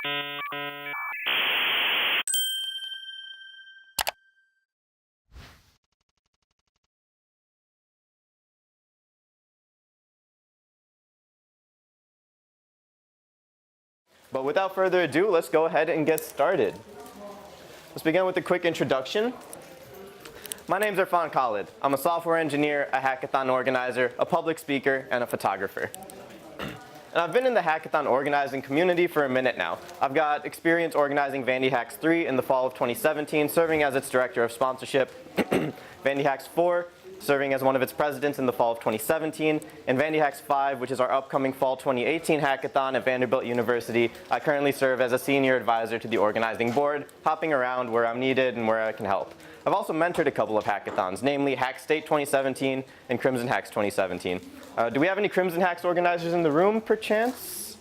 But without further ado, let's go ahead and get started. Let's begin with a quick introduction. My name's Irfaan Khalid. I'm a software engineer, a hackathon organizer, a public speaker, and a photographer. And I've been in the hackathon organizing community for a minute now. I've got experience organizing VandyHacks 3 in the fall of 2017, serving as its director of sponsorship, VandyHacks 4, serving as one of its presidents in the fall of 2017, and VandyHacks 5, which is our upcoming fall 2018 hackathon at Vanderbilt University. I currently serve as a senior advisor to the organizing board, hopping around where I'm needed and where I can help. I've also mentored a couple of hackathons, namely Hack State 2017 and Crimson Hacks 2017. Do we have any Crimson Hacks organizers in the room, perchance?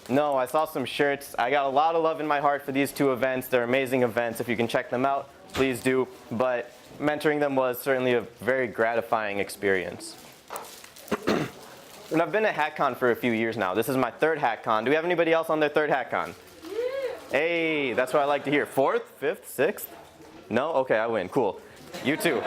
No, I saw some shirts. I got a lot of love in my heart for these two events. They're amazing events. If you can check them out, please do. But mentoring them was certainly a very gratifying experience. And I've been at Hackcon for a few years now. This is my third Hackcon. Do we have anybody else on their third Hackcon? Hey, that's what I like to hear. Fourth, fifth, sixth? No? Okay, I win. Cool. You too.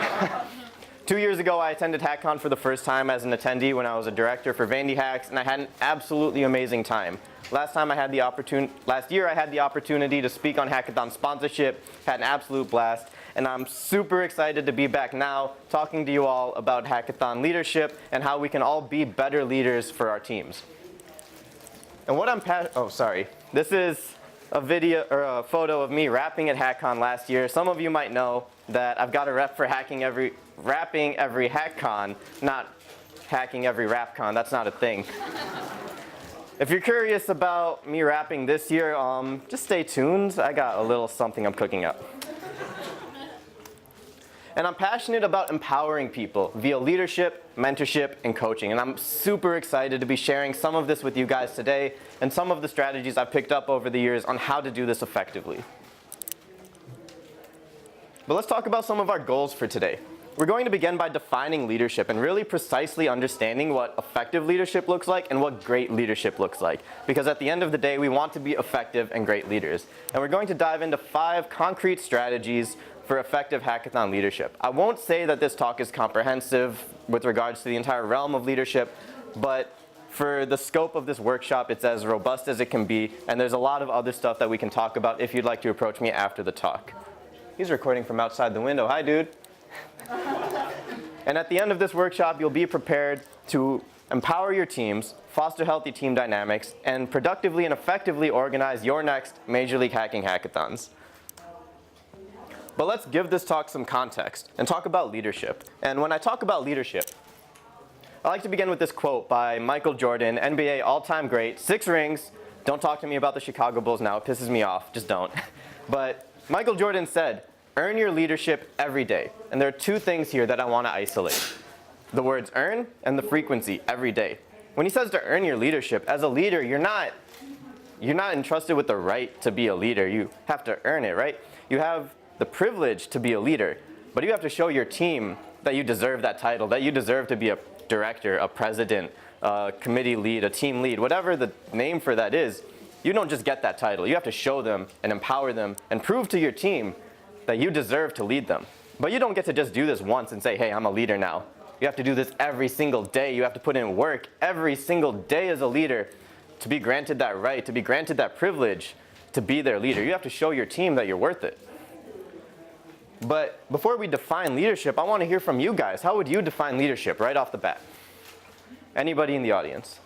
2 years ago, I attended Hackcon for the first time as an attendee when I was a director for VandyHacks, and I had an absolutely amazing time. Last year, I had the opportunity to speak on Hackathon sponsorship, had an absolute blast, and I'm super excited to be back now talking to you all about Hackathon leadership and how we can all be better leaders for our teams. And what this is a video or a photo of me rapping at Hackcon last year. Some of you might know that I've got a rep for rapping every Hackcon, not hacking every RapCon. That's not a thing. If you're curious about me rapping this year, just stay tuned. I got a little something I'm cooking up. And I'm passionate about empowering people via leadership, mentorship, and coaching. And I'm super excited to be sharing some of this with you guys today and some of the strategies I've picked up over the years on how to do this effectively. But let's talk about some of our goals for today. We're going to begin by defining leadership and really precisely understanding what effective leadership looks like and what great leadership looks like. Because at the end of the day, we want to be effective and great leaders. And we're going to dive into 5 concrete strategies for effective hackathon leadership. I won't say that this talk is comprehensive with regards to the entire realm of leadership, but for the scope of this workshop, it's as robust as it can be, and there's a lot of other stuff that we can talk about if you'd like to approach me after the talk. He's recording from outside the window. Hi, dude. And at the end of this workshop, you'll be prepared to empower your teams, foster healthy team dynamics, and productively and effectively organize your next Major League Hacking hackathons. But let's give this talk some context and talk about leadership. And when I talk about leadership, I like to begin with this quote by Michael Jordan, NBA all-time great, 6 rings. Don't talk to me about the Chicago Bulls now, it pisses me off, just don't. But Michael Jordan said, earn your leadership every day. And there are 2 things here that I want to isolate. The words earn and the frequency, every day. When he says to earn your leadership, as a leader, you're not entrusted with the right to be a leader. You have to earn it, right? You have the privilege to be a leader, but you have to show your team that you deserve that title, that you deserve to be a director, a president, a committee lead, a team lead, whatever the name for that is. You don't just get that title. You have to show them and empower them and prove to your team that you deserve to lead them. But you don't get to just do this once and say, hey, I'm a leader now. You have to do this every single day. You have to put in work every single day as a leader to be granted that right, to be granted that privilege to be their leader. You have to show your team that you're worth it. But before we define leadership, I want to hear from you guys. How would you define leadership right off the bat? Anybody in the audience?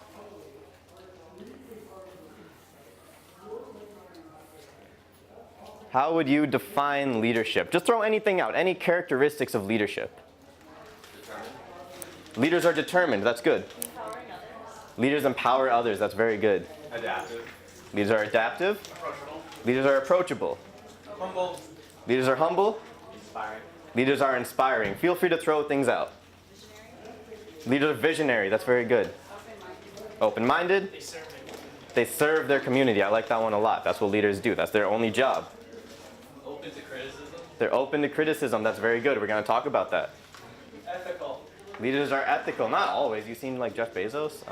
How would you define leadership? Just throw anything out, any characteristics of leadership. Leaders are determined, that's good. Empowering others. Leaders empower others, that's very good. Adaptive. Leaders are adaptive. Approachable. Leaders are approachable. Humble. Leaders are humble. Inspiring. Leaders are inspiring. Feel free to throw things out. Leaders are visionary, that's very good. Open-minded. They serve their community. I like that one a lot. That's what leaders do. That's their only job. Open to criticism. They're open to criticism. That's very good. We're going to talk about that. Ethical. Leaders are ethical. Not always. You seem like Jeff Bezos.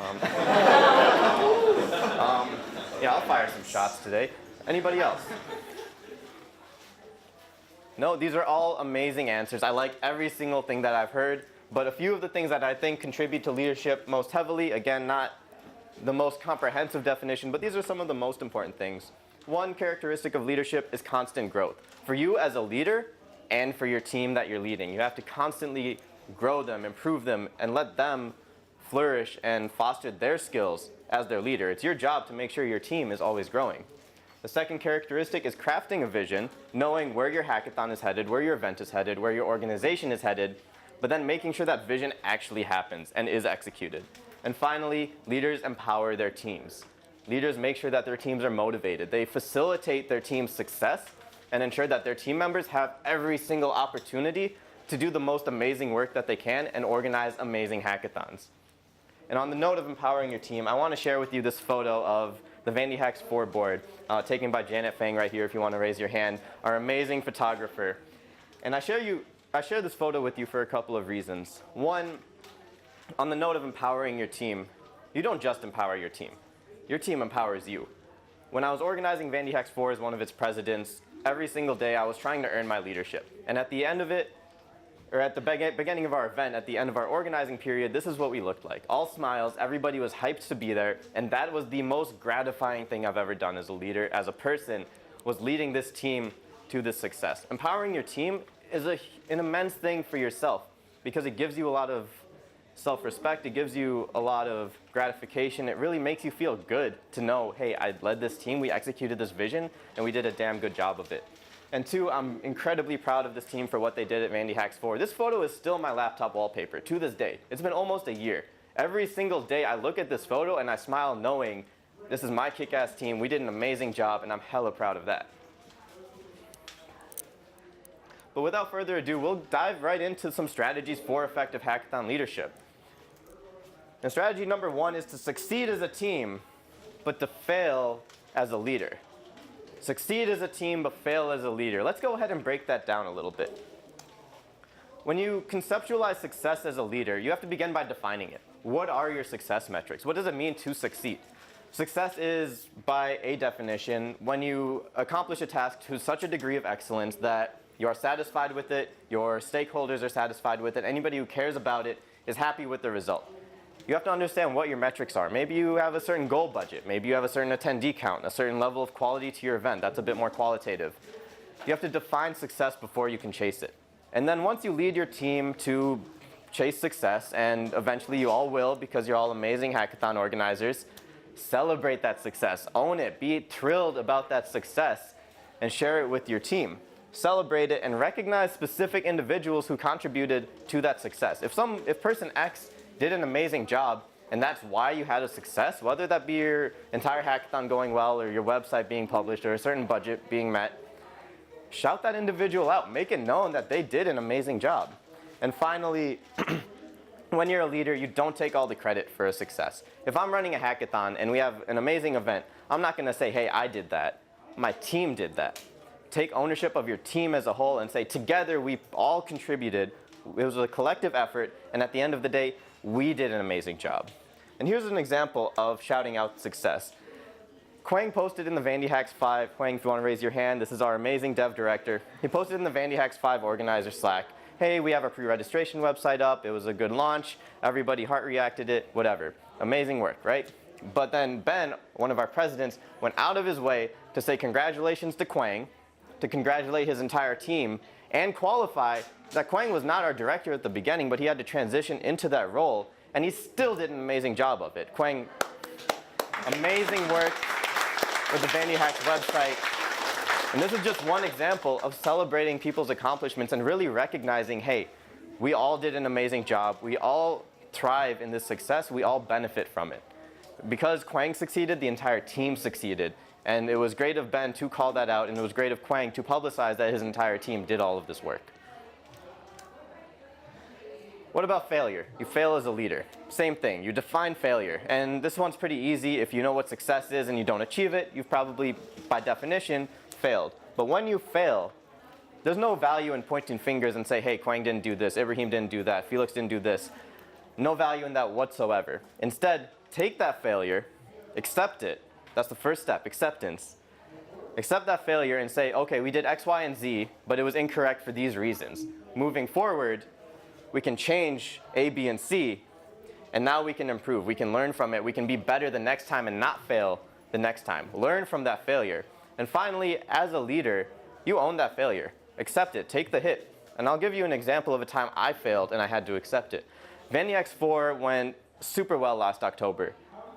Yeah, I'll fire some shots today. Anybody else? No, these are all amazing answers. I like every single thing that I've heard, but a few of the things that I think contribute to leadership most heavily, again, not the most comprehensive definition, but these are some of the most important things. One characteristic of leadership is constant growth. For you as a leader and for your team that you're leading, you have to constantly grow them, improve them, and let them flourish and foster their skills as their leader. It's your job to make sure your team is always growing. The second characteristic is crafting a vision, knowing where your hackathon is headed, where your event is headed, where your organization is headed, but then making sure that vision actually happens and is executed. And finally, leaders empower their teams. Leaders make sure that their teams are motivated. They facilitate their team's success and ensure that their team members have every single opportunity to do the most amazing work that they can and organize amazing hackathons. And on the note of empowering your team, I want to share with you this photo of the VandyHacks 4 board, taken by Janet Fang right here, if you want to raise your hand, our amazing photographer. And I share this photo with you for a couple of reasons. One, on the note of empowering your team, you don't just empower your team. Your team empowers you. When I was organizing VandyHacks 4 as one of its presidents, every single day I was trying to earn my leadership. And at the end of it, or at the beginning of our event, at the end of our organizing period, this is what we looked like. All smiles, everybody was hyped to be there, and that was the most gratifying thing I've ever done as a leader, as a person, was leading this team to this success. Empowering your team is an immense thing for yourself because it gives you a lot of self-respect, it gives you a lot of gratification, it really makes you feel good to know, hey, I led this team, we executed this vision, and we did a damn good job of it. And two, I'm incredibly proud of this team for what they did at VandyHacks 4. This photo is still my laptop wallpaper to this day. It's been almost a year. Every single day I look at this photo and I smile knowing this is my kick-ass team, we did an amazing job, and I'm hella proud of that. But without further ado, we'll dive right into some strategies for effective hackathon leadership. And strategy number one is to succeed as a team, but to fail as a leader. Succeed as a team, but fail as a leader. Let's go ahead and break that down a little bit. When you conceptualize success as a leader, you have to begin by defining it. What are your success metrics? What does it mean to succeed? Success is, by a definition, when you accomplish a task to such a degree of excellence that you are satisfied with it, your stakeholders are satisfied with it, anybody who cares about it is happy with the result. You have to understand what your metrics are. Maybe you have a certain goal budget. Maybe you have a certain attendee count, a certain level of quality to your event. That's a bit more qualitative. You have to define success before you can chase it. And then once you lead your team to chase success, and eventually you all will because you're all amazing hackathon organizers, celebrate that success, own it, be thrilled about that success, and share it with your team. Celebrate it and recognize specific individuals who contributed to that success. If person X did an amazing job, and that's why you had a success, whether that be your entire hackathon going well or your website being published or a certain budget being met, shout that individual out. Make it known that they did an amazing job. And finally, when you're a leader, you don't take all the credit for a success. If I'm running a hackathon and we have an amazing event, I'm not going to say, hey, I did that. My team did that. Take ownership of your team as a whole and say, together we all contributed. It was a collective effort, and at the end of the day, we did an amazing job. And here's an example of shouting out success. Quang posted in the VandyHacks 5, Quang, if you want to raise your hand, this is our amazing dev director. He posted in the VandyHacks 5 organizer Slack, hey, we have a pre-registration website up, it was a good launch, everybody heart reacted it, whatever. Amazing work, right? But then Ben, one of our presidents, went out of his way to say congratulations to Quang, to congratulate his entire team, and qualify that Quang was not our director at the beginning, but he had to transition into that role, and he still did an amazing job of it. Quang, amazing work with the VandyHacks website. And this is just one example of celebrating people's accomplishments and really recognizing, hey, we all did an amazing job. We all thrive in this success. We all benefit from it. Because Quang succeeded, the entire team succeeded. And it was great of Ben to call that out, and it was great of Quang to publicize that his entire team did all of this work. What about failure? You fail as a leader. Same thing, you define failure. And this one's pretty easy. If you know what success is and you don't achieve it, you've probably, by definition, failed. But when you fail, there's no value in pointing fingers and say, hey, Quang didn't do this, Ibrahim didn't do that, Felix didn't do this. No value in that whatsoever. Instead, take that failure, accept it. That's the first step, acceptance. Accept that failure and say, okay, we did X, Y, and Z, but it was incorrect for these reasons. Moving forward, we can change A, B, and C, and now we can improve. We can learn from it. We can be better the next time and not fail the next time. Learn from that failure. And finally, as a leader, you own that failure. Accept it. Take the hit. And I'll give you an example of a time I failed and I had to accept it. VandyHacks 4 went super well last October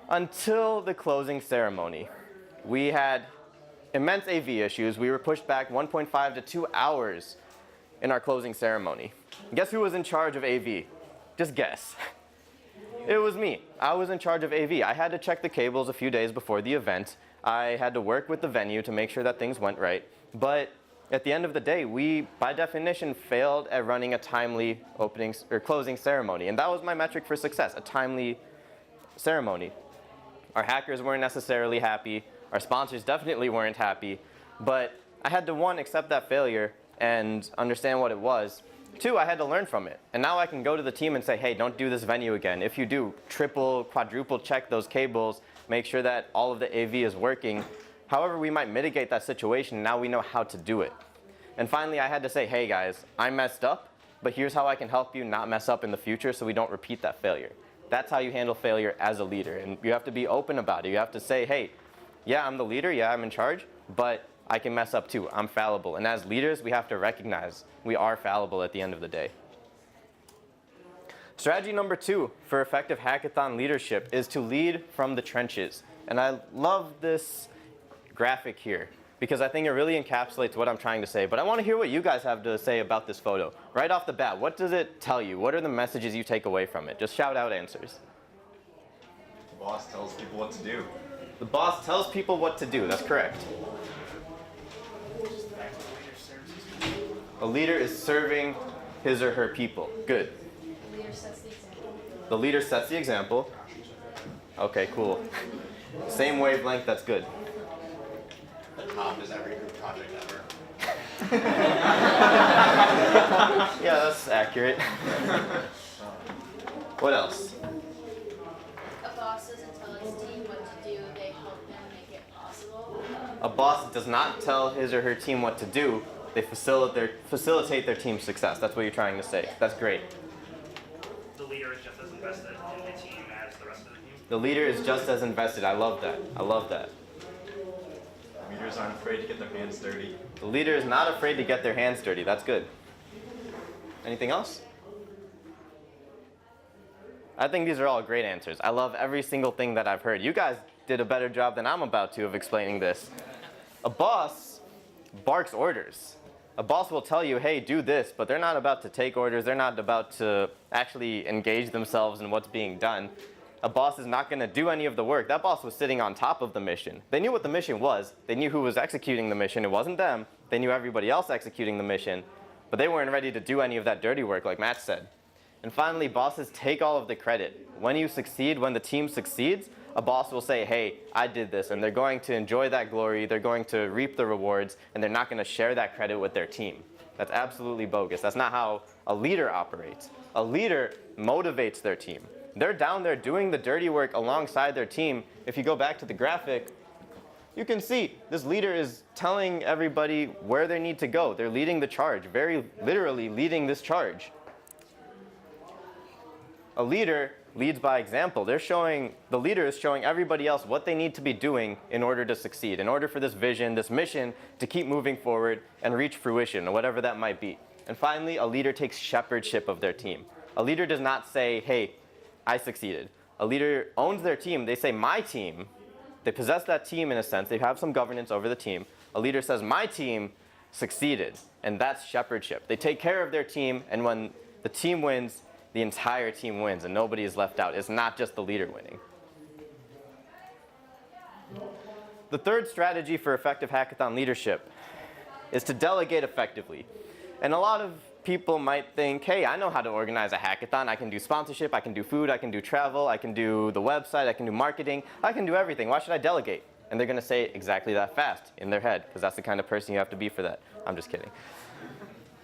until the closing ceremony. We had immense AV issues. We were pushed back 1.5 to 2 hours in our closing ceremony. Guess who was in charge of AV? Just guess. It was me. I was in charge of AV. I had to check the cables a few days before the event. I had to work with the venue to make sure that things went right. But at the end of the day, we, by definition, failed at running a timely opening or closing ceremony. And that was my metric for success, a timely ceremony. Our hackers weren't necessarily happy. Our sponsors definitely weren't happy. But I had to, one, accept that failure and understand what it was. Two, I had to learn from it. And now I can go to the team and say, hey, don't do this venue again. If you do, triple, quadruple check those cables, make sure that all of the AV is working. However, we might mitigate that situation. Now we know how to do it. And finally, I had to say, hey guys, I messed up, but here's how I can help you not mess up in the future so we don't repeat that failure. That's how you handle failure as a leader. And you have to be open about it. You have to say, hey, yeah, I'm the leader. Yeah, I'm in charge, but I can mess up too. I'm fallible. And as leaders, we have to recognize we are fallible at the end of the day. Strategy number 2 for effective hackathon leadership is to lead from the trenches. And I love this graphic here because I think it really encapsulates what I'm trying to say. But I want to hear what you guys have to say about this photo. Right off the bat, what does it tell you? What are the messages you take away from it? Just shout out answers. The boss tells people what to do. The boss tells people what to do. That's correct. A leader is serving his or her people. Good. The leader sets the example. The leader sets the example. Okay, cool. Same wavelength, that's good. The top is every group project ever. Yeah, that's accurate. What else? A boss doesn't tell his team what to do, they help them make it possible. A boss does not tell his or her team what to do. They facilitate their team's success. That's what you're trying to say. That's great. The leader is just as invested in the team as the rest of the team. The leader is just as invested. I love that. I love that. Leaders aren't afraid to get their hands dirty. The leader is not afraid to get their hands dirty. That's good. Anything else? I think these are all great answers. I love every single thing that I've heard. You guys did a better job than I'm about to of explaining this. A boss barks orders. A boss will tell you, hey, do this, but they're not about to take orders. They're not about to actually engage themselves in what's being done. A boss is not going to do any of the work. That boss was sitting on top of the mission. They knew what the mission was. They knew who was executing the mission. It wasn't them. They knew everybody else executing the mission, but they weren't ready to do any of that dirty work, like Matt said. And finally, bosses take all of the credit. When you succeed, when the team succeeds, a boss will say, hey, I did this, and they're going to enjoy that glory, they're going to reap the rewards, and they're not going to share that credit with their team. That's absolutely bogus. That's not how a leader operates. A leader motivates their team. They're down there doing the dirty work alongside their team. If you go back to the graphic, you can see this leader is telling everybody where they need to go. They're leading the charge, very literally leading this charge. A leader leads by example. The leader is showing everybody else what they need to be doing in order to succeed, in order for this vision, this mission to keep moving forward and reach fruition, or whatever that might be. And finally, a leader takes shepherdship of their team. A leader does not say, hey, I succeeded. A leader owns their team. They say, my team. They possess that team in a sense. They have some governance over the team. A leader says, my team succeeded, and that's shepherdship. They take care of their team, and when the team wins, the entire team wins and nobody is left out. It's not just the leader winning. The third strategy for effective hackathon leadership is to delegate effectively. And a lot of people might think, hey, I know how to organize a hackathon. I can do sponsorship, I can do food, I can do travel, I can do the website, I can do marketing, I can do everything. Why should I delegate? And they're going to say exactly that fast in their head, because that's the kind of person you have to be for that. I'm just kidding.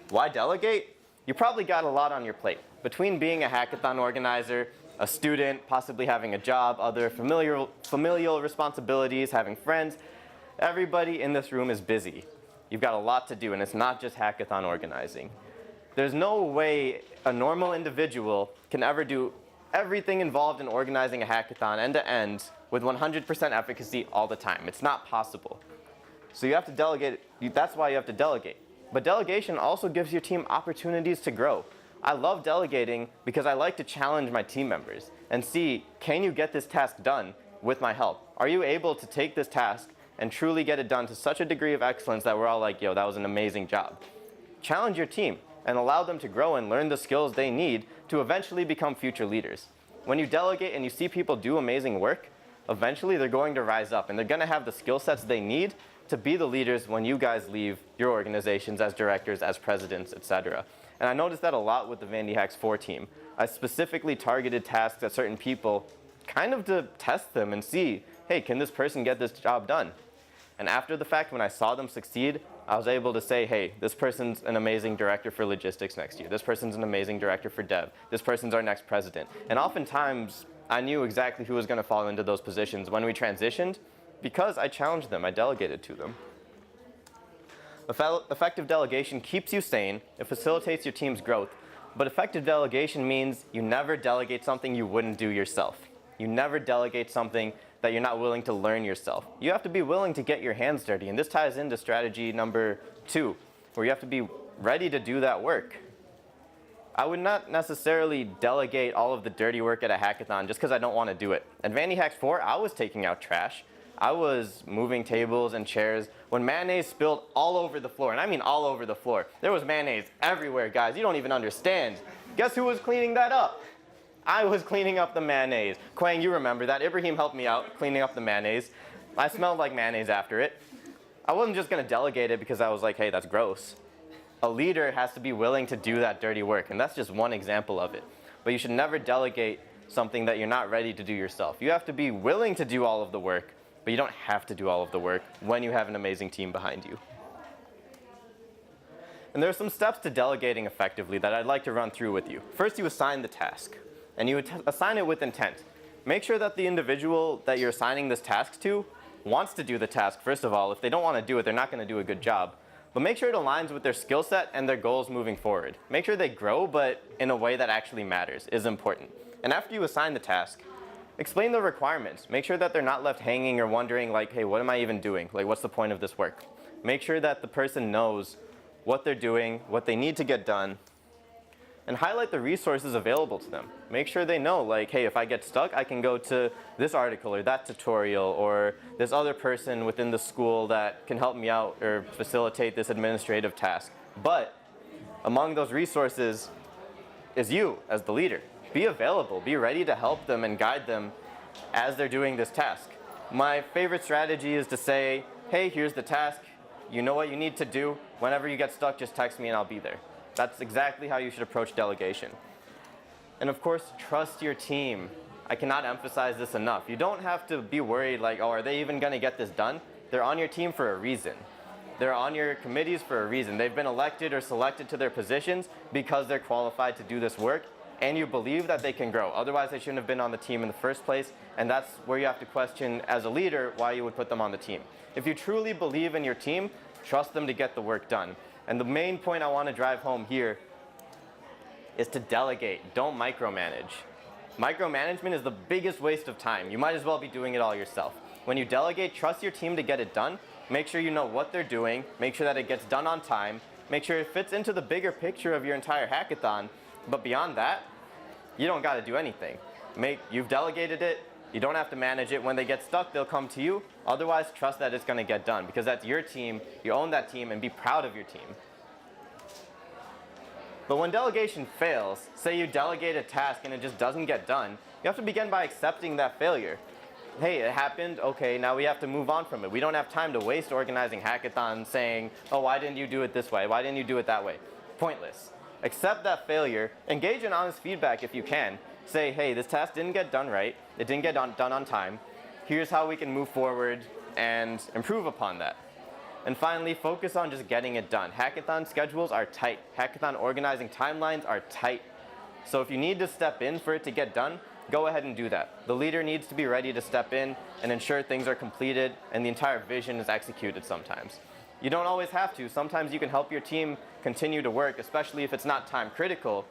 Why delegate? You probably got a lot on your plate. Between being a hackathon organizer, a student, possibly having a job, other familial responsibilities, having friends, Everybody in this room is busy. You've got a lot to do, and it's not just hackathon organizing. There's no way a normal individual can ever do everything involved in organizing a hackathon end to end with 100% efficacy all the time. It's not possible. So you have to delegate. That's why you have to delegate. But delegation also gives your team opportunities to grow. I love delegating because I like to challenge my team members and see, can you get this task done with my help? Are you able to take this task and truly get it done to such a degree of excellence that we're all like, yo, that was an amazing job? Challenge your team and allow them to grow and learn the skills they need to eventually become future leaders. When you delegate and you see people do amazing work, eventually they're going to rise up and they're going to have the skill sets they need to be the leaders when you guys leave your organizations as directors, as presidents, etc. And I noticed that a lot with the VandyHacks 4 team. I specifically targeted tasks at certain people kind of to test them and see, hey, can this person get this job done? And after the fact, when I saw them succeed, I was able to say, hey, this person's an amazing director for logistics next year. This person's an amazing director for dev. This person's our next president. And oftentimes, I knew exactly who was going to fall into those positions when we transitioned because I challenged them, I delegated to them. Effective delegation keeps you sane, it facilitates your team's growth, but effective delegation means you never delegate something you wouldn't do yourself. You never delegate something that you're not willing to learn yourself. You have to be willing to get your hands dirty, and this ties into strategy number 2, where you have to be ready to do that work. I would not necessarily delegate all of the dirty work at a hackathon just because I don't want to do it. At VandyHacks 4, I was taking out trash. I was moving tables and chairs when mayonnaise spilled all over the floor, and I mean all over the floor. There was mayonnaise everywhere, guys. You don't even understand. Guess who was cleaning that up? I was cleaning up the mayonnaise. Quang, you remember that. Ibrahim helped me out cleaning up the mayonnaise. I smelled like mayonnaise after it. I wasn't just going to delegate it because I was like, hey, that's gross. A leader has to be willing to do that dirty work, and that's just one example of it. But you should never delegate something that you're not ready to do yourself. You have to be willing to do all of the work, but you don't have to do all of the work when you have an amazing team behind you. And there are some steps to delegating effectively that I'd like to run through with you. First, you assign the task, and you assign it with intent. Make sure that the individual that you're assigning this task to wants to do the task, first of all. If they don't want to do it, they're not going to do a good job. But make sure it aligns with their skill set and their goals moving forward. Make sure they grow, but in a way that actually matters, is important. And after you assign the task, explain the requirements. Make sure that they're not left hanging or wondering like, hey, what am I even doing? Like, what's the point of this work? Make sure that the person knows what they're doing, what they need to get done, and highlight the resources available to them. Make sure they know, like, hey, if I get stuck, I can go to this article or that tutorial or this other person within the school that can help me out or facilitate this administrative task. But among those resources is you as the leader. Be available, be ready to help them and guide them as they're doing this task. My favorite strategy is to say, hey, here's the task. You know what you need to do. Whenever you get stuck, just text me and I'll be there. That's exactly how you should approach delegation. And of course, trust your team. I cannot emphasize this enough. You don't have to be worried like, oh, are they even going to get this done? They're on your team for a reason. They're on your committees for a reason. They've been elected or selected to their positions because they're qualified to do this work, and you believe that they can grow. Otherwise, they shouldn't have been on the team in the first place, and that's where you have to question as a leader why you would put them on the team. If you truly believe in your team, trust them to get the work done. And the main point I want to drive home here is to delegate. Don't micromanage. Micromanagement is the biggest waste of time. You might as well be doing it all yourself. When you delegate, trust your team to get it done. Make sure you know what they're doing. Make sure that it gets done on time. Make sure it fits into the bigger picture of your entire hackathon. But beyond that, you don't got to do anything. You've delegated it. You don't have to manage it. When they get stuck, they'll come to you. Otherwise, trust that it's going to get done because that's your team. You own that team and be proud of your team. But when delegation fails, say you delegate a task and it just doesn't get done, you have to begin by accepting that failure. Hey, it happened. Okay, now we have to move on from it. We don't have time to waste organizing hackathons saying, oh, why didn't you do it this way? Why didn't you do it that way? Pointless. Accept that failure. Engage in honest feedback if you can. Say, hey, this task didn't get done right. It didn't get done on time. Here's how we can move forward and improve upon that. And finally, focus on just getting it done. Hackathon schedules are tight. Hackathon organizing timelines are tight. So if you need to step in for it to get done, go ahead and do that. The leader needs to be ready to step in and ensure things are completed and the entire vision is executed sometimes. You don't always have to. Sometimes you can help your team continue to work, especially if it's not time critical.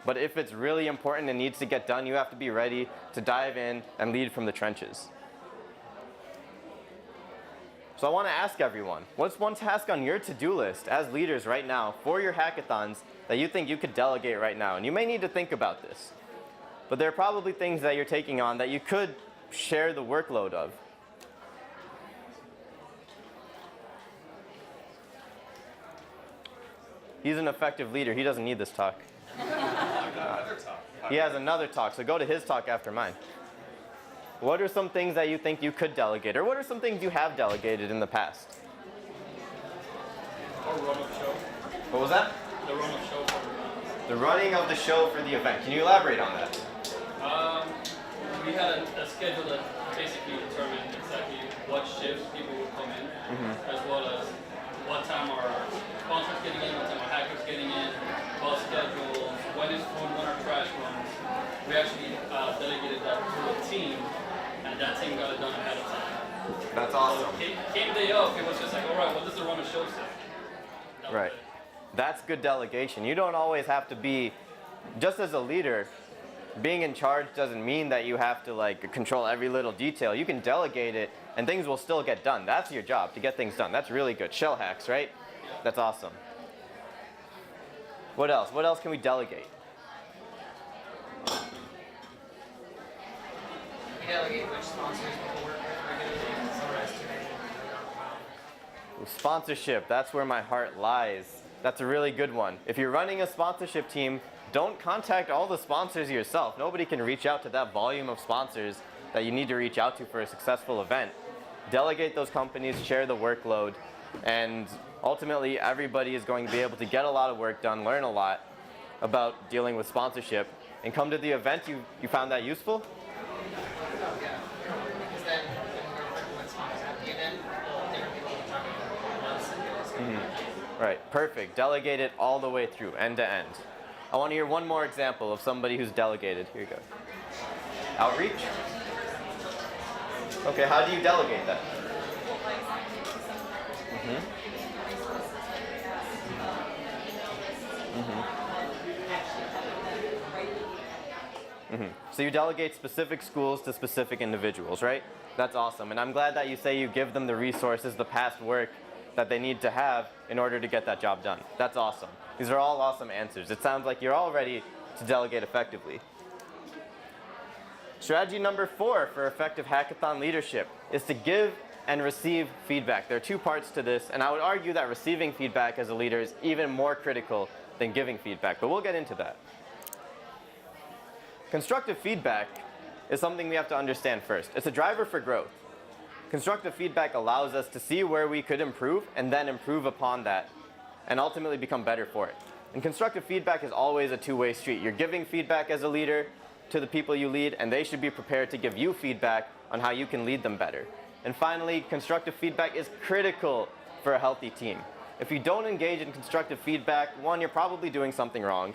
But if it's really important and needs to get done, you have to be ready to dive in and lead from the trenches. So I want to ask everyone, what's one task on your to-do list as leaders right now for your hackathons that you think you could delegate right now? And you may need to think about this. But there are probably things that you're taking on that you could share the workload of. He's an effective leader. He doesn't need this talk. He has another talk, so go to his talk after mine. What are some things that you think you could delegate, or what are some things you have delegated in the past? Or run of show. What was that? The run of show for the The running of the show for the event. Can you elaborate on that? We had a schedule that basically determined exactly what shifts people would come in, as well as what time our sponsors getting in, what time our hackers getting in, bus schedules, when our trash runs. We actually delegated that to a team, and that team got it done ahead of time. That's awesome. Came day of, it was just like, all right, what does the run of show say? That was Right. it. That's good delegation. You don't always have to be, just as a leader, being in charge doesn't mean that you have to like control every little detail. You can delegate it and things will still get done. That's your job, to get things done. That's really good. Shell hacks, right? That's awesome. What else? What else can we delegate? We delegate which sponsors will work with regularly, so as to make them. Sponsorship, that's where my heart lies. That's a really good one. If you're running a sponsorship team, don't contact all the sponsors yourself. Nobody can reach out to that volume of sponsors that you need to reach out to for a successful event. Delegate those companies, share the workload, and ultimately everybody is going to be able to get a lot of work done, learn a lot about dealing with sponsorship, and come to the event. You found that useful? Yeah, because then when we're working with sponsors at the event, different people will talk about once and it's going to Right, perfect. Delegate it all the way through, end to end. I want to hear one more example of somebody who's delegated. Here you go. Outreach? Okay, how do you delegate that? So you delegate specific schools to specific individuals, right? That's awesome. And I'm glad that you say you give them the resources, the past work that they need to have in order to get that job done. That's awesome. These are all awesome answers. It sounds like you're all ready to delegate effectively. Strategy number 4 for effective hackathon leadership is to give and receive feedback. There are 2 parts to this, and I would argue that receiving feedback as a leader is even more critical than giving feedback, but we'll get into that. Constructive feedback is something we have to understand first. It's a driver for growth. Constructive feedback allows us to see where we could improve and then improve upon that and ultimately become better for it. And constructive feedback is always a 2-way street. You're giving feedback as a leader to the people you lead, and they should be prepared to give you feedback on how you can lead them better. And finally, constructive feedback is critical for a healthy team. If you don't engage in constructive feedback, 1, you're probably doing something wrong.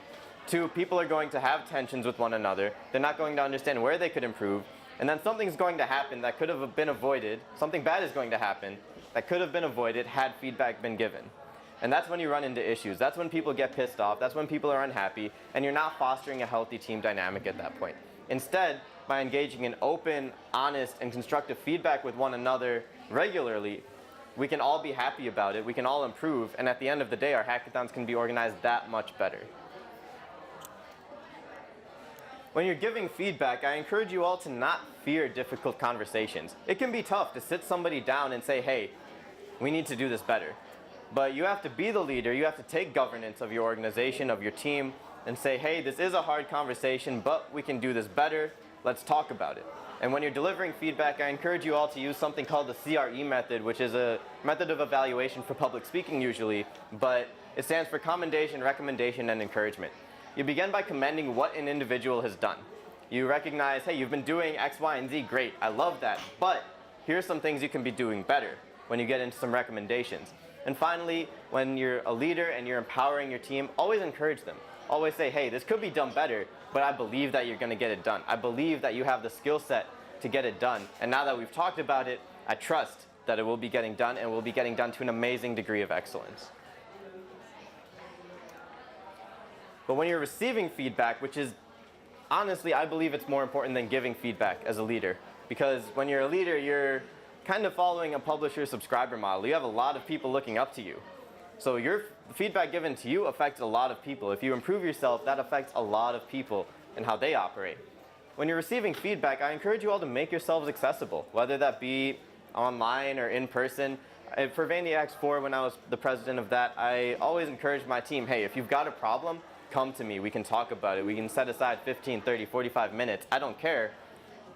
2, people are going to have tensions with one another. They're not going to understand where they could improve. And then something's going to happen that could have been avoided. Something bad is going to happen that could have been avoided had feedback been given. And that's when you run into issues. That's when people get pissed off. That's when people are unhappy. And you're not fostering a healthy team dynamic at that point. Instead, by engaging in open, honest, and constructive feedback with one another regularly, we can all be happy about it. We can all improve. And at the end of the day, our hackathons can be organized that much better. When you're giving feedback, I encourage you all to not fear difficult conversations. It can be tough to sit somebody down and say, hey, we need to do this better. But you have to be the leader. You have to take governance of your organization, of your team, and say, hey, this is a hard conversation, but we can do this better. Let's talk about it. And when you're delivering feedback, I encourage you all to use something called the CRE method, which is a method of evaluation for public speaking usually, but it stands for commendation, recommendation, and encouragement. You begin by commending what an individual has done. You recognize, hey, you've been doing X, Y, and Z, great, I love that, but here's some things you can be doing better when you get into some recommendations. And finally, when you're a leader and you're empowering your team, always encourage them. always say, hey, this could be done better, but I believe that you're going to get it done. I believe that you have the skill set to get it done. And now that we've talked about it, I trust that it will be getting done and will be getting done to an amazing degree of excellence. But when you're receiving feedback, which is honestly, I believe it's more important than giving feedback as a leader. Because when you're a leader, you're kind of following a publisher-subscriber model. You have a lot of people looking up to you. So your feedback given to you affects a lot of people. If you improve yourself, that affects a lot of people and how they operate. When you're receiving feedback, I encourage you all to make yourselves accessible, whether that be online or in person. For VandyHacks 4, when I was the president of that, I always encouraged my team, hey, if you've got a problem, come to me. We can talk about it. We can set aside 15, 30, 45 minutes. I don't care.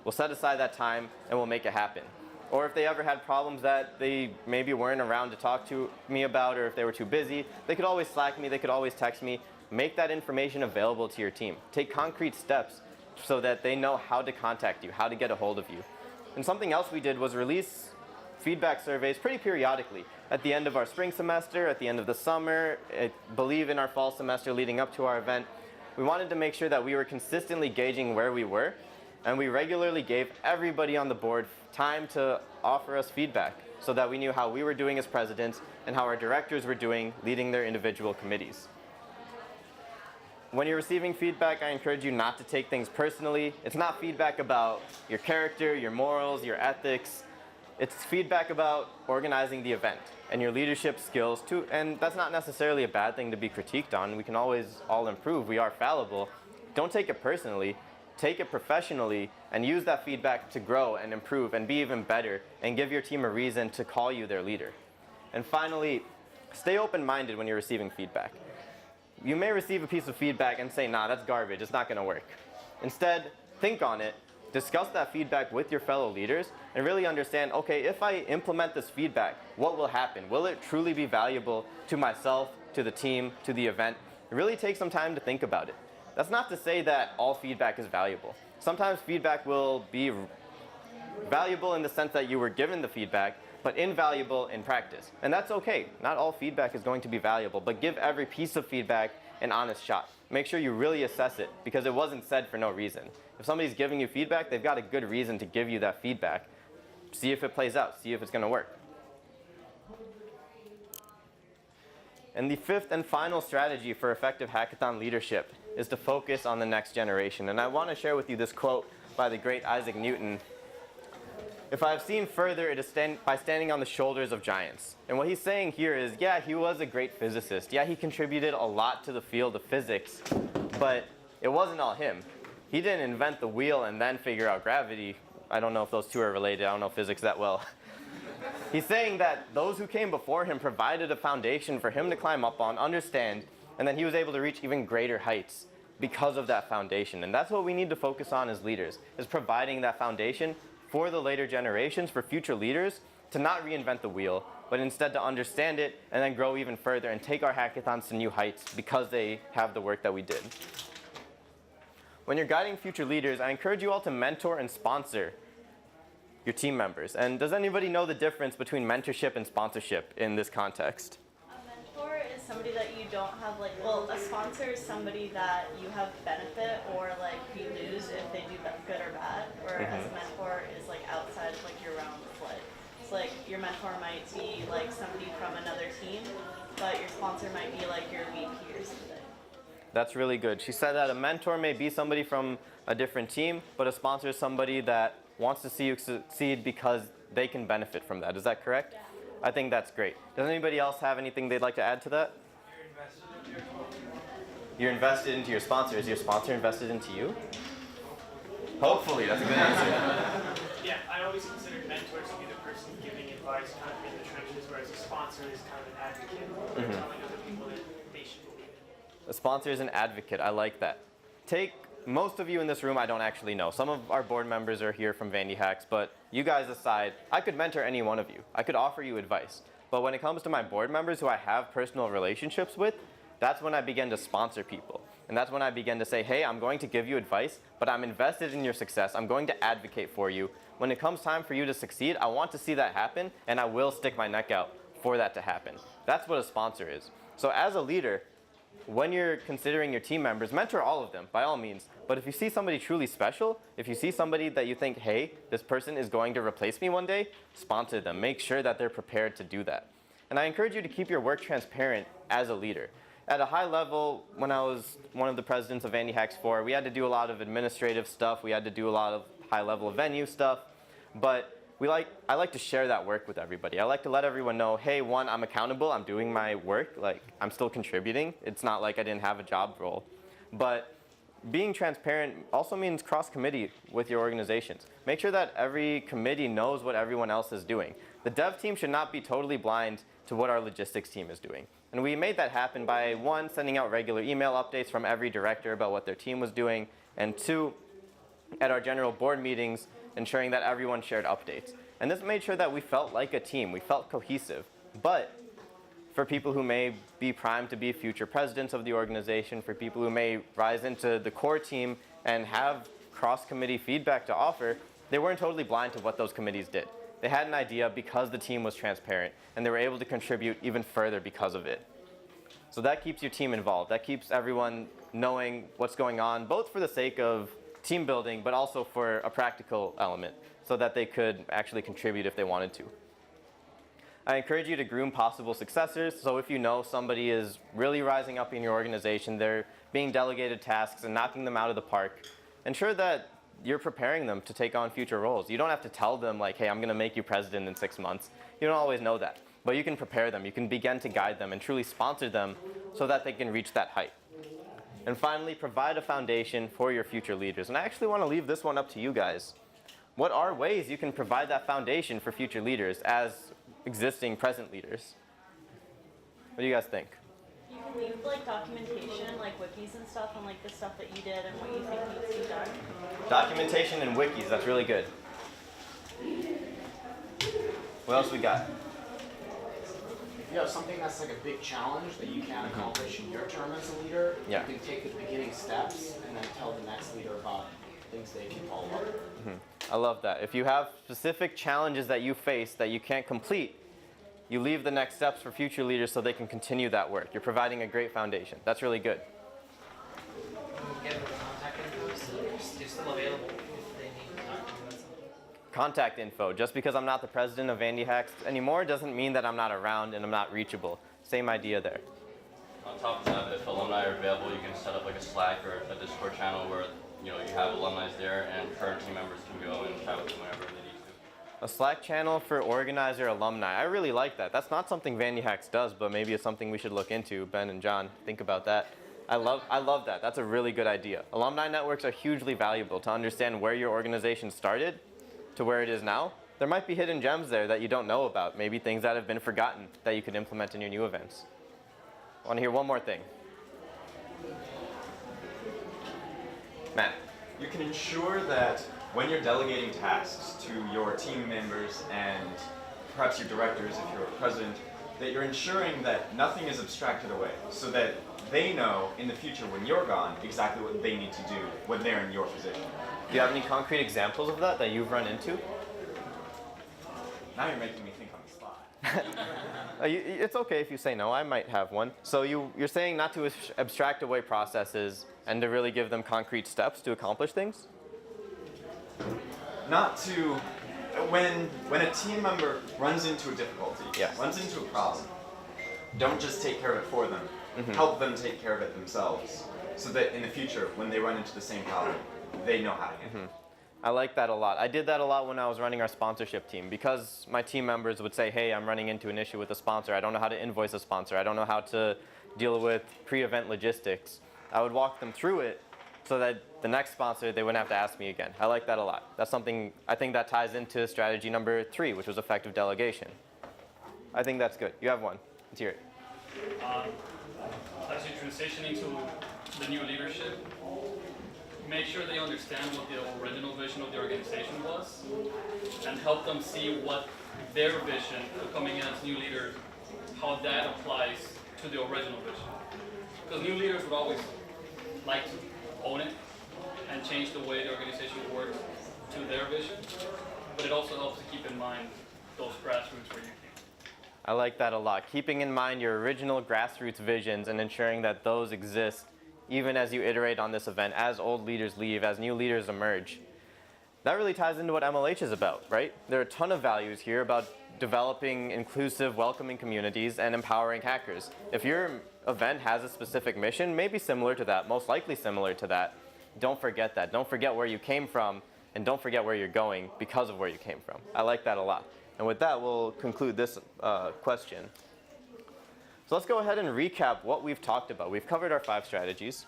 We'll set aside that time and we'll make it happen. Or if they ever had problems that they maybe weren't around to talk to me about, or if they were too busy, they could always Slack me, they could always text me. Make that information available to your team. Take concrete steps so that they know how to contact you, how to get a hold of you. And something else we did was release feedback surveys pretty periodically. At the end of our spring semester, at the end of the summer, I believe in our fall semester leading up to our event. We wanted to make sure that we were consistently gauging where we were, and we regularly gave everybody on the board time to offer us feedback so that we knew how we were doing as presidents and how our directors were doing leading their individual committees. When you're receiving feedback, I encourage you not to take things personally. It's not feedback about your character, your morals, your ethics. It's feedback about organizing the event and your leadership skills too. And that's not necessarily a bad thing to be critiqued on. We can always all improve. We are fallible. Don't take it personally. Take it professionally and use that feedback to grow and improve and be even better and give your team a reason to call you their leader. And finally, stay open-minded when you're receiving feedback. You may receive a piece of feedback and say, nah, that's garbage, it's not going to work. Instead, think on it, discuss that feedback with your fellow leaders, and really understand, okay, if I implement this feedback, what will happen? Will it truly be valuable to myself, to the team, to the event? Really take some time to think about it. That's not to say that all feedback is valuable. Sometimes feedback will be valuable in the sense that you were given the feedback, but invaluable in practice. And that's okay. Not all feedback is going to be valuable, but give every piece of feedback an honest shot. Make sure you really assess it, because it wasn't said for no reason. If somebody's giving you feedback, they've got a good reason to give you that feedback. See if it plays out, see if it's going to work. And the fifth and final strategy for effective hackathon leadership is to focus on the next generation. And I want to share with you this quote by the great Isaac Newton. If I have seen further, it is by standing on the shoulders of giants. And what he's saying here is, yeah, he was a great physicist. Yeah, he contributed a lot to the field of physics, but it wasn't all him. He didn't invent the wheel and then figure out gravity. I don't know if those two are related. I don't know physics that well. He's saying that those who came before him provided a foundation for him to climb up on, understand, and then he was able to reach even greater heights because of that foundation. And that's what we need to focus on as leaders, is providing that foundation for the later generations, for future leaders, to not reinvent the wheel, but instead to understand it and then grow even further and take our hackathons to new heights because they have the work that we did. When you're guiding future leaders, I encourage you all to mentor and sponsor your team members. And does anybody know the difference between mentorship and sponsorship in this context? A mentor is somebody that you don't have, like, well, a sponsor is somebody that you have benefit or, like, you lose if they do good or bad, whereas a mentor is, like, outside of, like, your realm of, like, it's like your mentor might be, like, somebody from another team, but your sponsor might be, like, your VP or something. That's really good. She said that a mentor may be somebody from a different team, but a sponsor is somebody that wants to see you succeed because they can benefit from that. Is that correct? Yeah. I think that's great. Does anybody else have anything they'd like to add to that? You're invested into your sponsor. Is your sponsor invested into you? Hopefully, that's a good answer. Yeah, I always considered mentors to be the person giving advice kind of in the trenches, whereas a sponsor is kind of an advocate, telling other people that they should believe in. A sponsor is an advocate. I like that. Most of you in this room I don't actually know. Some of our board members are here from VandyHacks, but you guys aside, I could mentor any one of you. I could offer you advice. But when it comes to my board members who I have personal relationships with, that's when I begin to sponsor people. And that's when I begin to say, hey, I'm going to give you advice, but I'm invested in your success. I'm going to advocate for you. When it comes time for you to succeed, I want to see that happen, and I will stick my neck out for that to happen. That's what a sponsor is. So as a leader, when you're considering your team members, mentor all of them, by all means. But if you see somebody truly special, if you see somebody that you think, hey, this person is going to replace me one day, sponsor them. Make sure that they're prepared to do that. And I encourage you to keep your work transparent as a leader. At a high level, when I was one of the presidents of VandyHacks 4, we had to do a lot of administrative stuff. We had to do a lot of high-level venue stuff. But I like to share that work with everybody. I like to let everyone know, hey, one, I'm accountable. I'm doing my work. Like, I'm still contributing. It's not like I didn't have a job role. But being transparent also means cross-committee with your organizations. Make sure that every committee knows what everyone else is doing. The dev team should not be totally blind to what our logistics team is doing. And we made that happen by, one, sending out regular email updates from every director about what their team was doing, and two, at our general board meetings, ensuring that everyone shared updates. And this made sure that we felt like a team. We felt cohesive. But for people who may be primed to be future presidents of the organization, for people who may rise into the core team and have cross-committee feedback to offer, they weren't totally blind to what those committees did. They had an idea because the team was transparent, and they were able to contribute even further because of it. So that keeps your team involved. That keeps everyone knowing what's going on, both for the sake of team building, but also for a practical element, so that they could actually contribute if they wanted to. I encourage you to groom possible successors. So if you know somebody is really rising up in your organization, they're being delegated tasks and knocking them out of the park, ensure that you're preparing them to take on future roles. You don't have to tell them like, hey, I'm gonna make you president in 6 months. You don't always know that, but you can prepare them. You can begin to guide them and truly sponsor them so that they can reach that height. And finally, provide a foundation for your future leaders. And I actually wanna leave this one up to you guys. What are ways you can provide that foundation for future leaders as existing present leaders? What do you guys think? You can leave like documentation, like wikis and stuff, on like the stuff that you did and what you think needs to be done. Documentation and wikis, that's really good. What else we got? If you have something that's like a big challenge that you can't accomplish in your term as a leader, Yeah. you can take the beginning steps and then tell the next leader about things they can follow up. I love that. If you have specific challenges that you face that you can't complete, you leave the next steps for future leaders so they can continue that work. You're providing a great foundation. That's really good. Get the contact info, so they're still available if they need to talk to you about something. Contact info. Just because I'm not the president of VandyHacks anymore doesn't mean that I'm not around and I'm not reachable. Same idea there. On top of that, if alumni are available, you can set up like a Slack or a Discord channel where you have alumni there and current team members can go and chat with them whenever they need to. A Slack channel for organizer alumni. I really like that. That's not something VandyHacks does, but maybe it's something we should look into. Ben and John, think about that. I love that. That's a really good idea. Alumni networks are hugely valuable to understand where your organization started to where it is now. There might be hidden gems there that you don't know about, maybe things that have been forgotten that you could implement in your new events. I want to hear one more thing. Matt. You can ensure that when you're delegating tasks to your team members and perhaps your directors if you're a president, that you're ensuring that nothing is abstracted away so that they know in the future when you're gone exactly what they need to do when they're in your position. Do you have any concrete examples of that you've run into? Now you're making me think on the spot. It's okay if you say no. I might have one. So you're saying not to abstract away processes and to really give them concrete steps to accomplish things? Not to, when a team member runs into a difficulty, Yes. runs into a problem, don't just take care of it for them. Help them take care of it themselves so that in the future, when they run into the same problem, they know how to handle it. I like that a lot. I did that a lot when I was running our sponsorship team because my team members would say, hey, I'm running into an issue with a sponsor. I don't know how to invoice a sponsor. I don't know how to deal with pre-event logistics. I would walk them through it so that the next sponsor, they wouldn't have to ask me again. I like that a lot. That's something, I think that ties into strategy number 3, which was effective delegation. I think that's good. You have one. Let's hear it. As you transition into the new leadership, make sure they understand what the original vision of the organization was and help them see what their vision coming in as new leaders, how that applies to the original vision. Because new leaders would always like to own it and change the way the organization works to their vision, but it also helps to keep in mind those grassroots where you came. I like that a lot. Keeping in mind your original grassroots visions and ensuring that those exist even as you iterate on this event, as old leaders leave, as new leaders emerge. That really ties into what MLH is about, right? There are a ton of values here about developing inclusive, welcoming communities and empowering hackers. If your event has a specific mission, maybe similar to that, most likely similar to that, don't forget that. Don't forget where you came from, and don't forget where you're going because of where you came from. I like that a lot. And with that, we'll conclude this question. So let's go ahead and recap what we've talked about. We've covered our 5 strategies.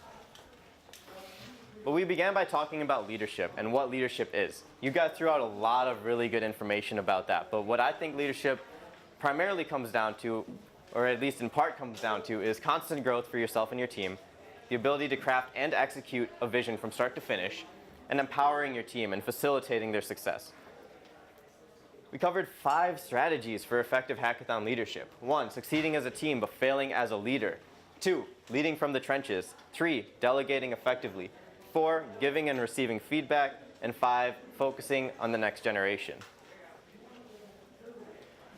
But we began by talking about leadership and what leadership is. You guys threw out a lot of really good information about that. But what I think leadership primarily comes down to, or at least in part comes down to, is constant growth for yourself and your team, the ability to craft and execute a vision from start to finish, and empowering your team and facilitating their success. We covered 5 strategies for effective hackathon leadership. 1, succeeding as a team but failing as a leader. 2, leading from the trenches. 3, delegating effectively. 4, giving and receiving feedback. And 5, focusing on the next generation.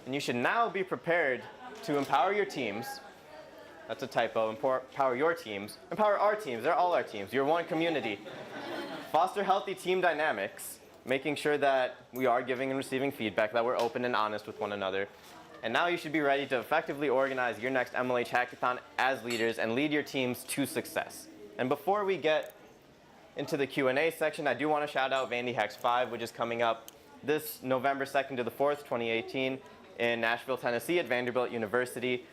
And you should now be prepared to empower your teams. That's a typo. Empower your teams. Empower our teams. They're all our teams. You're one community. Foster healthy team dynamics, making sure that we are giving and receiving feedback, that we're open and honest with one another. And now you should be ready to effectively organize your next MLH Hackathon as leaders and lead your teams to success. And before we get into the Q&A section, I do want to shout out VandyHacks 5, which is coming up this November 2nd to the 4th, 2018 in Nashville, Tennessee at Vanderbilt University.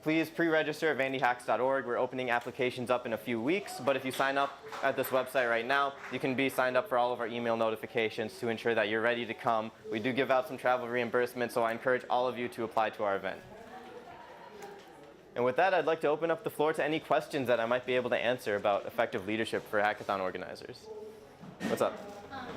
Please pre-register at vandyhacks.org. We're opening applications up in a few weeks, but if you sign up at this website right now, you can be signed up for all of our email notifications to ensure that you're ready to come. We do give out some travel reimbursement, so I encourage all of you to apply to our event. And with that, I'd like to open up the floor to any questions that I might be able to answer about effective leadership for hackathon organizers. What's up?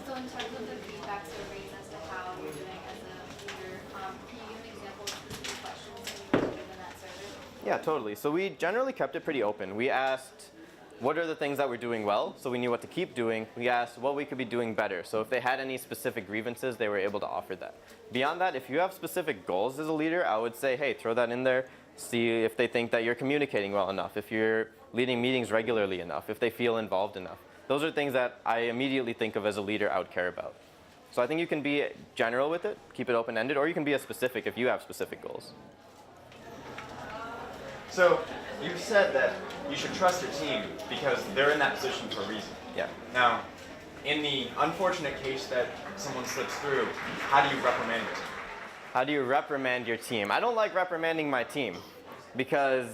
So in terms of the feedback surveys as to how you're doing as a leader, can you give an example of specific questions that you given that survey? Yeah, totally. So we generally kept it pretty open. We asked, what are the things that we're doing well, so we knew what to keep doing. We asked what we could be doing better, so if they had any specific grievances, they were able to offer that. Beyond that, if you have specific goals as a leader, I would say, hey, throw that in there. See if they think that you're communicating well enough, if you're leading meetings regularly enough, if they feel involved enough. Those are things that I immediately think of as a leader I would care about. So I think you can be general with it, keep it open-ended, or you can be as specific if you have specific goals. So you've said that you should trust your team because they're in that position for a reason. Yeah. Now, in the unfortunate case that someone slips through, how do you reprimand it? How do you reprimand your team? I don't like reprimanding my team because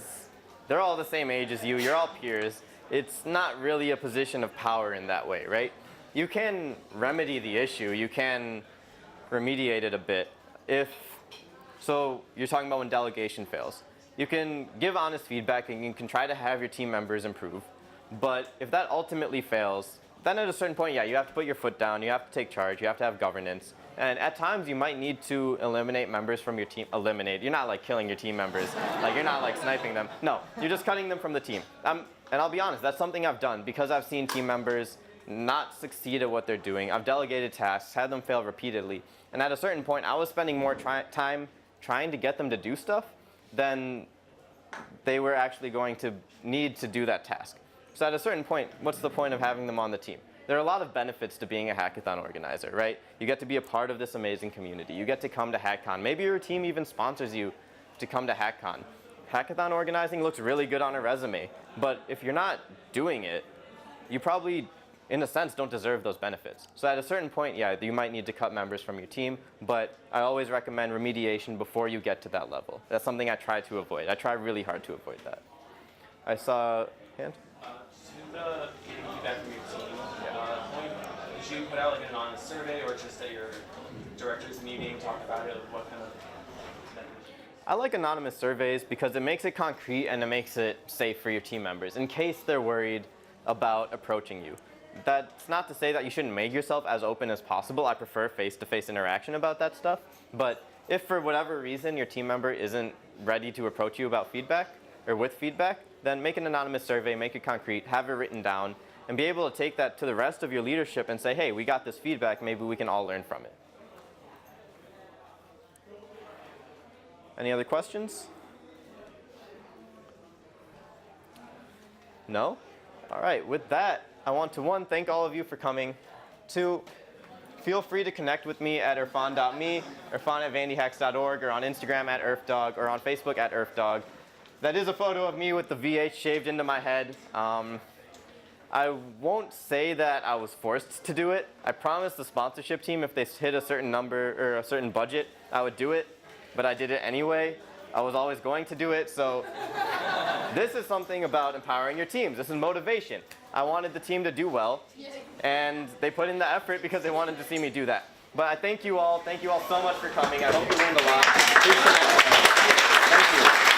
they're all the same age as you, you're all peers. It's not really a position of power in that way, right? You can remedy the issue, you can remediate it a bit. So you're talking about when delegation fails. You can give honest feedback and you can try to have your team members improve. But if that ultimately fails, then at a certain point, yeah, you have to put your foot down, you have to take charge, you have to have governance. And at times you might need to eliminate members from your team. Eliminate, you're not like killing your team members. Like you're not like sniping them. No, you're just cutting them from the team. And I'll be honest, that's something I've done because I've seen team members not succeed at what they're doing. I've delegated tasks, had them fail repeatedly. And at a certain point, I was spending more time trying to get them to do stuff than they were actually going to need to do that task. So at a certain point, what's the point of having them on the team? There are a lot of benefits to being a hackathon organizer, right? You get to be a part of this amazing community. You get to come to Hackcon. Maybe your team even sponsors you to come to Hackcon. Hackathon organizing looks really good on a resume, but if you're not doing it, you probably, in a sense, don't deserve those benefits. So at a certain point, yeah, you might need to cut members from your team, but I always recommend remediation before you get to that level. That's something I try to avoid. I try really hard to avoid that. I saw a hand. To the feedback from your team, did you put out like an anonymous survey or just at your director's meeting talk about it? What kind of mechanism? I like anonymous surveys because it makes it concrete and it makes it safe for your team members in case they're worried about approaching you. That's not to say that you shouldn't make yourself as open as possible. I prefer face-to-face interaction about that stuff. But if for whatever reason your team member isn't ready to approach you about feedback or with feedback, then make an anonymous survey, make it concrete, have it written down, and be able to take that to the rest of your leadership and say, hey, we got this feedback, maybe we can all learn from it. Any other questions? No? All right, with that, I want to, one, thank all of you for coming. Two, feel free to connect with me at irfaan.me, Irfaan at VandyHacks.org, or on Instagram at IrfDog, or on Facebook at IrfDog. That is a photo of me with the VH shaved into my head. I won't say that I was forced to do it. I promised the sponsorship team if they hit a certain number or a certain budget, I would do it, but I did it anyway. I was always going to do it, so this is something about empowering your teams. This is motivation. I wanted the team to do well, and they put in the effort because they wanted to see me do that. But I thank you all. Thank you all so much for coming. I hope you learned a lot. Please connect with me. Thank you.